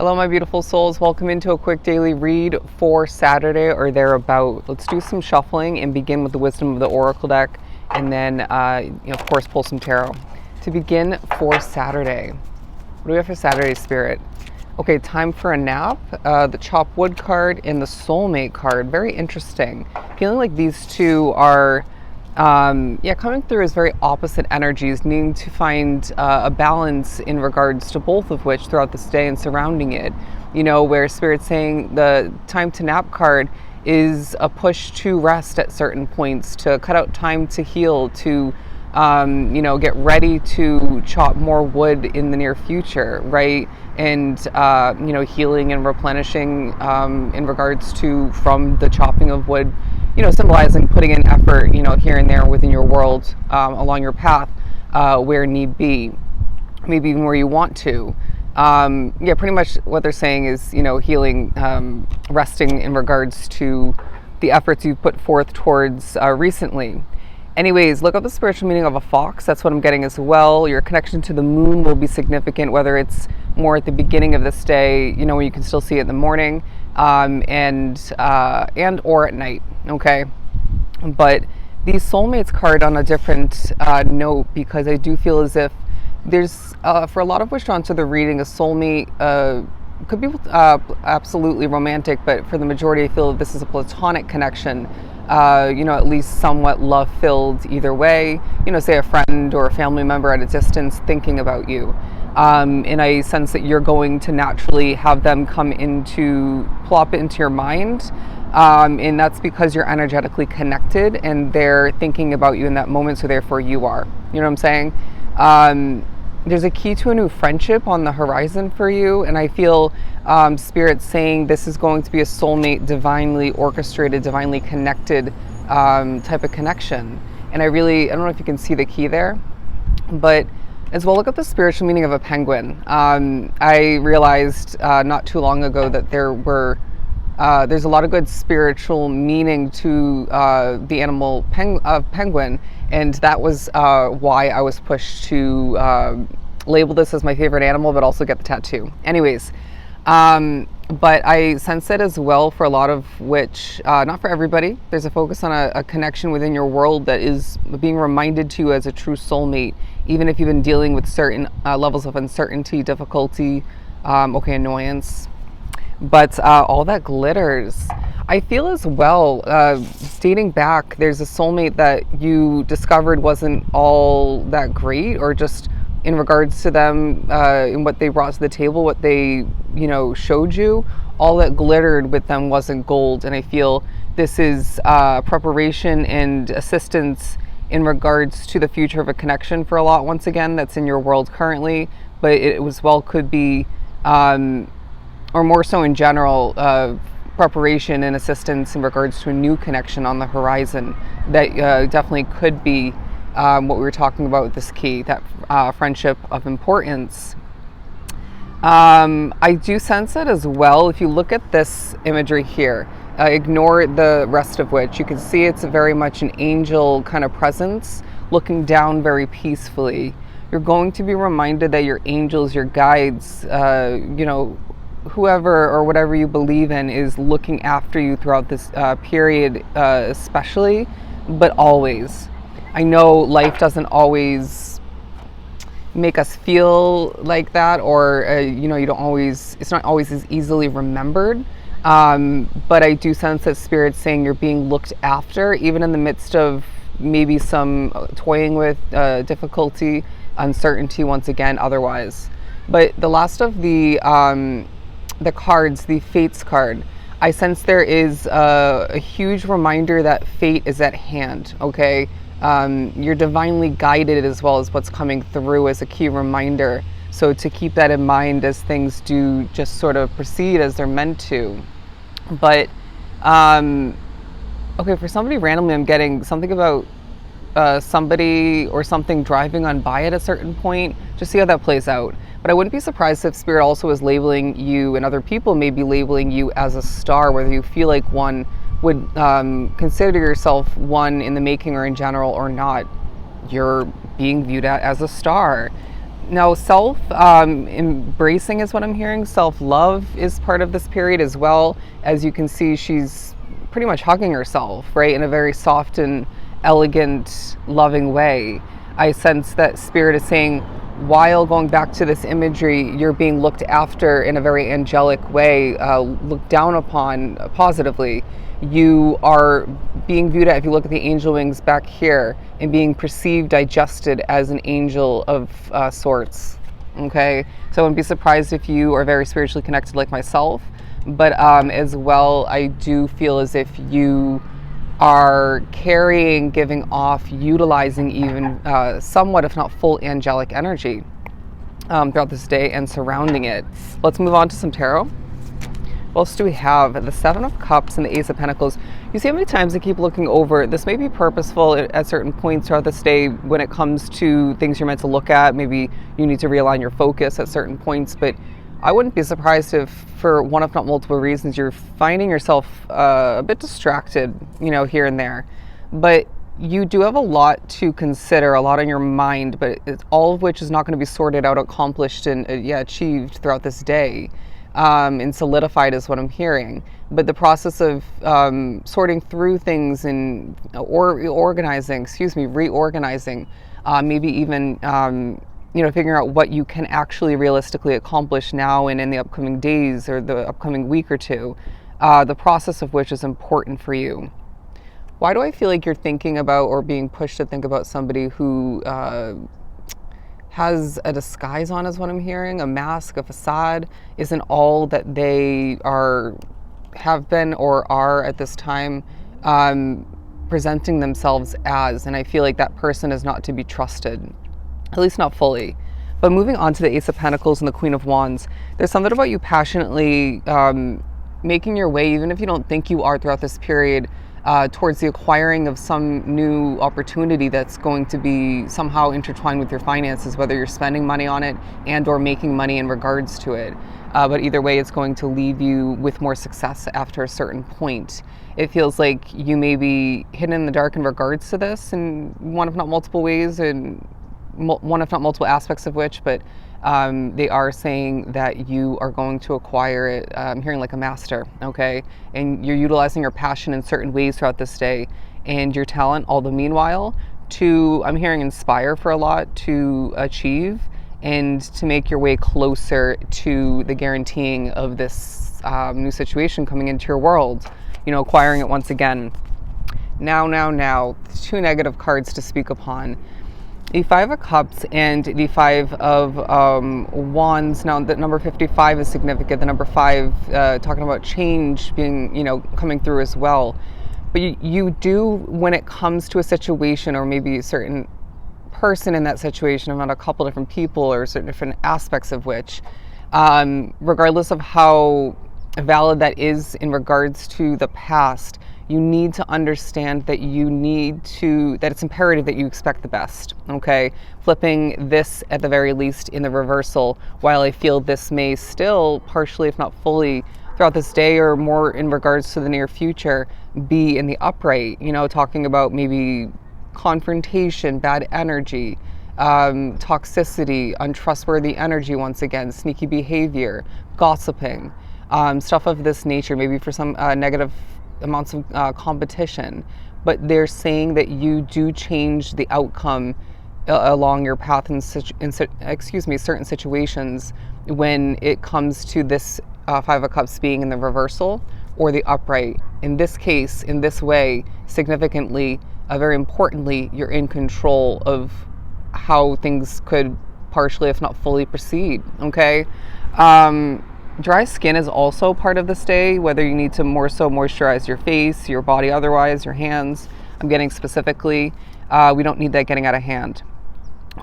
Hello, my beautiful souls. Welcome into a quick daily read for Saturday or thereabout. Let's do some shuffling and begin with the wisdom of the Oracle deck, and then, of course, pull some tarot. To begin for Saturday, what do we have for Saturday, Spirit? Okay, time for a nap. The Chop Wood card and the Soulmate card. Very interesting. Feeling like these two are coming through as very opposite energies, needing to find a balance in regards to both of which throughout this day and surrounding it. You know, where Spirit's saying the time to nap card is a push to rest at certain points, to cut out time to heal, to get ready to chop more wood in the near future, right? And, healing and replenishing in regards to from the chopping of wood, symbolizing putting in effort, here and there within your world, along your path, where need be, maybe even where you want to. Pretty much what they're saying is, healing, resting in regards to the efforts you've put forth towards recently. Anyways, look up the spiritual meaning of a fox. That's what I'm getting as well. Your connection to the moon will be significant, whether it's more at the beginning of this day, when you can still see it in the morning, and or at night. Okay, but the Soulmates card on a different note, because I do feel as if there's for a lot of which onto the reading, a soulmate could be absolutely romantic, but for the majority, I feel that this is a platonic connection. At least somewhat love-filled either way, say a friend or a family member at a distance thinking about you. And I sense that you're going to naturally have them plop into your mind. And that's because you're energetically connected and they're thinking about you in that moment, so therefore you are. You know what I'm saying? There's a key to a new friendship on the horizon for you, and I feel Spirit saying this is going to be a soulmate, divinely orchestrated, divinely connected type of connection. And I don't know if you can see the key there, but as well, look at the spiritual meaning of a penguin. I realized not too long ago that there's a lot of good spiritual meaning to the animal penguin, and that was why I was pushed to label this as my favorite animal, but also get the tattoo. Anyways, but I sense it as well for a lot of which, not for everybody, there's a focus on a connection within your world that is being reminded to you as a true soulmate, even if you've been dealing with certain levels of uncertainty, difficulty, annoyance. But all that glitters. I feel as well, dating back, there's a soulmate that you discovered wasn't all that great, or just in regards to them and what they brought to the table, what they, showed you, all that glittered with them wasn't gold. And I feel this is preparation and assistance in regards to the future of a connection for a lot, once again, that's in your world currently, but it as well could be, or more so in general, preparation and assistance in regards to a new connection on the horizon that definitely could be what we were talking about with this key, that friendship of importance. I do sense it as well. If you look at this imagery here, ignore the rest of which, you can see it's very much an angel kind of presence looking down very peacefully. You're going to be reminded that your angels, your guides, whoever or whatever you believe in is looking after you throughout this period, especially, but always. I know life doesn't always make us feel like that, or it's not always as easily remembered, but I do sense that Spirit's saying you're being looked after, even in the midst of maybe some toying with difficulty, uncertainty, once again, otherwise. But the last of the cards, the Fates card, I sense there is a huge reminder that fate is at hand, okay? You're divinely guided as well as what's coming through as a key reminder. So to keep that in mind as things do just sort of proceed as they're meant to. But, for somebody randomly, I'm getting something about somebody or something driving on by at a certain point. Just see how that plays out. But I wouldn't be surprised if Spirit also is labeling you, and other people may be labeling you as a star, whether you feel like one would consider yourself one in the making or in general or not. You're being viewed as a star. No, self embracing is what I'm hearing. Self love is part of this period as well. As you can see, she's pretty much hugging herself, right, in a very soft and elegant, loving way. I sense that spirit is saying, while going back to this imagery, you're being looked after in a very angelic way, looked down upon positively. You are being viewed at, if you look at the angel wings back here, and being perceived, digested as an angel of sorts. Okay, so I wouldn't be surprised if you are very spiritually connected like myself, but as well, I do feel as if you are carrying, giving off, utilizing even somewhat, if not full, angelic energy throughout this day and surrounding it. Let's move on to some tarot. What else do we have? The Seven of Cups and the Ace of Pentacles. You see how many times I keep looking over. This may be purposeful at certain points throughout this day when it comes to things you're meant to look at. Maybe you need to realign your focus at certain points, but I wouldn't be surprised if, for one if not multiple reasons, you're finding yourself a bit distracted, here and there. But you do have a lot to consider, a lot on your mind, but all of which is not going to be sorted out, accomplished, and achieved throughout this day. And solidified is what I'm hearing. But the process of sorting through things and reorganizing, maybe even figuring out what you can actually realistically accomplish now and in the upcoming days or the upcoming week or two, the process of which is important for you. Why do I feel like you're thinking about or being pushed to think about somebody who has a disguise on, is what I'm hearing, a mask, a facade, isn't all that they have been or are at this time presenting themselves as, and I feel like that person is not to be trusted, at least not fully. But moving on to the Ace of Pentacles and the Queen of Wands, there's something about you passionately making your way, even if you don't think you are throughout this period, towards the acquiring of some new opportunity that's going to be somehow intertwined with your finances, whether you're spending money on it and or making money in regards to it. But either way, it's going to leave you with more success after a certain point. It feels like you may be hidden in the dark in regards to this in one if not multiple ways, and one if not multiple aspects of which, but they are saying that you are going to acquire it, I'm hearing like a master, okay? And you're utilizing your passion in certain ways throughout this day and your talent, all the meanwhile, to, I'm hearing, inspire for a lot, to achieve and to make your way closer to the guaranteeing of this new situation coming into your world, acquiring it once again. Now, two negative cards to speak upon. The Five of Cups and the Five of Wands. Now, the number 55 is significant. The number 5, talking about change being, coming through as well. But you do, when it comes to a situation or maybe a certain person in that situation, about a couple different people or certain different aspects of which, regardless of how valid that is in regards to the past, you need to understand that that it's imperative that you expect the best, okay? Flipping this at the very least in the reversal, while I feel this may still partially, if not fully, throughout this day or more in regards to the near future, be in the upright, talking about maybe confrontation, bad energy, toxicity, untrustworthy energy once again, sneaky behavior, gossiping, stuff of this nature, maybe for some negative amounts of competition, but they're saying that you do change the outcome along your path in certain situations when it comes to this Five of Cups being in the reversal or the upright. In this case, in this way, significantly, very importantly, you're in control of how things could partially, if not fully, proceed, okay? Dry skin is also part of this day, whether you need to more so moisturize your face, your body otherwise, your hands. I'm getting specifically, we don't need that getting out of hand.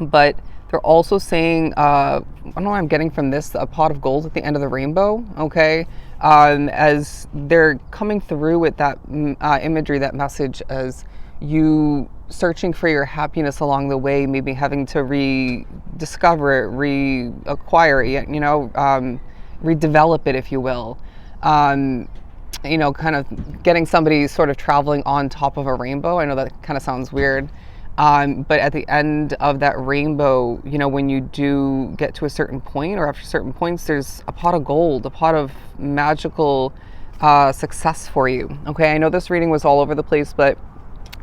But they're also saying, I don't know what I'm getting from this, a pot of gold at the end of the rainbow, okay? As they're coming through with that imagery, that message, as you searching for your happiness along the way, maybe having to rediscover it, reacquire it, redevelop it, if you will. Kind of getting somebody sort of traveling on top of a rainbow. I know that kind of sounds weird. But at the end of that rainbow, you know, when you do get to a certain point or after certain points, there's a pot of gold, a pot of magical success for you. Okay, I know this reading was all over the place, but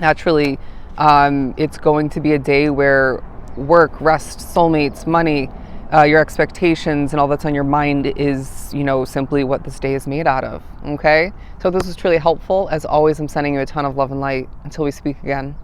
naturally, it's going to be a day where work, rest, soulmates, money, your expectations, and all that's on your mind is, you know, simply what this day is made out of. Okay, so this is truly helpful. As always, I'm sending you a ton of love and light. Until we speak again.